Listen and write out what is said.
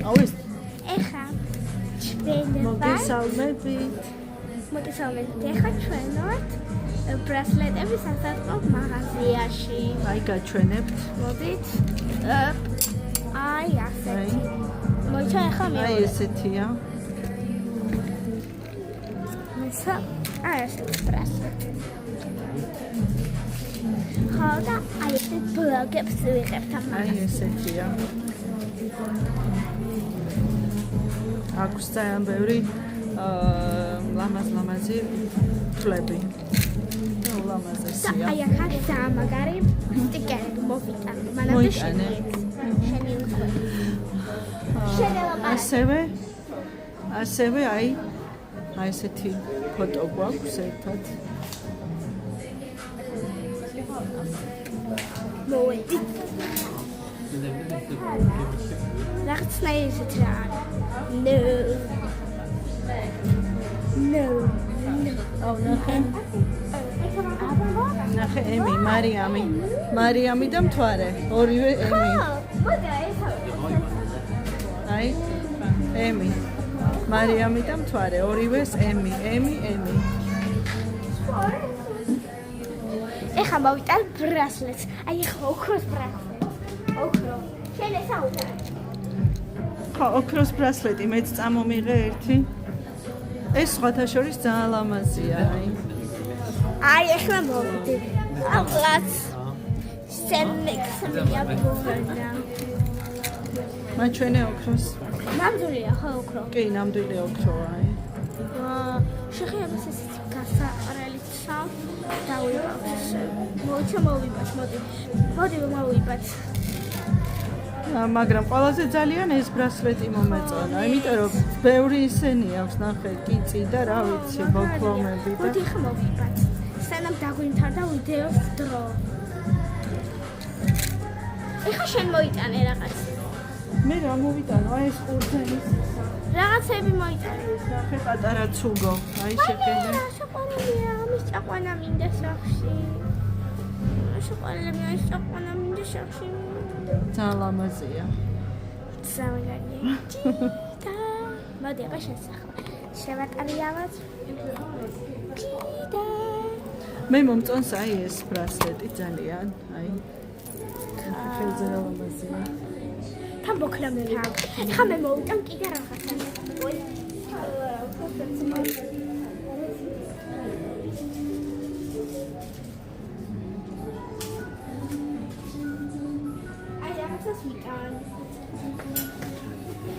აუ ეს ეხა ჩვენ მოგესალმებით. ეხა ჩვენ ვართ ბრასლეტების სასაწყო მაღაზიაში. აი გაჩვენებთ. მოდით. აი ასეთი. მოიცა ეხა მე. აი ესეთია. მისა აი ასეთი ბრასლეტი. ხო და აი ესეთ ბლოგებს ვიღებთ ამ აი ესეთია. აქვს ძალიან ბევრი ლამაზი ფლები. ლამაზია. აი ახლა სამაგარი სტიკერები მოვიტანე. მანამდე შენი ასევე აი ესეთი ფოტო გვაქვს ერთად. მოვედი. რაღაცნაირი ისეთი რა არის. No. აუ ნახე ემი, მარიამი და მთვარე, ორივე ემი. აი, ემი. მარიამი და მთვარე, ორივეს ემი. ეხა მოვიტან ბრასლეტს. აი ეხა ოქროს ბრასლეტი. ოქრო. შენ ეს აუტარ. ხო, ოქროს ბრასლეტი მეც წამომიღე ერთი. ეს სხვათა შორის ძალიან ლამაზია, აი. აი ეხლა მოვიდი. ახლაც სემექსმია ბორდა. მაჩვენე ოქროს. ნამდვილია ხო ოქრო? კი, ნამდვილი ოქროა, აი. შეხება ეს გასაყრელიც დავივავ. მოვიბათ, მოვიბათ. მაგრამ ყველაზე ძალიან ეს ბრასლეტი მომეწონა, იმიტომ რომ ბევრი ისენი აქვს, ნახე, კიცი და რა ვიცი, ბოქლომები და მოდი ხა მოვიბათ. სანამ დაგვიმთავრდა ვიდეოს დრო. ეხა შენ მოიტანე რაღაც. მე რა მოვიტანო, აი ეს ყურძენის რაღაცები მოიტანე. ნახე პატარა ცუგო, აი შეხედე. შეყვანილია, ამის წაყვანა მინდა სახში. შეყვანილია, ამის წაყვანა მინდა სახში. ძალიან ლამაზია. სამაგარია. მოდი აბა შესახლა. შევატარიავად. მე მომწონს აი ეს ბრასლეტი ძალიან, აი. ხელზე რა ლამაზია. თან ბოქლამები აქვს. ხა მე მოვიტან კიდე რაღაცა. ой. აი რაღაცას ვიტან.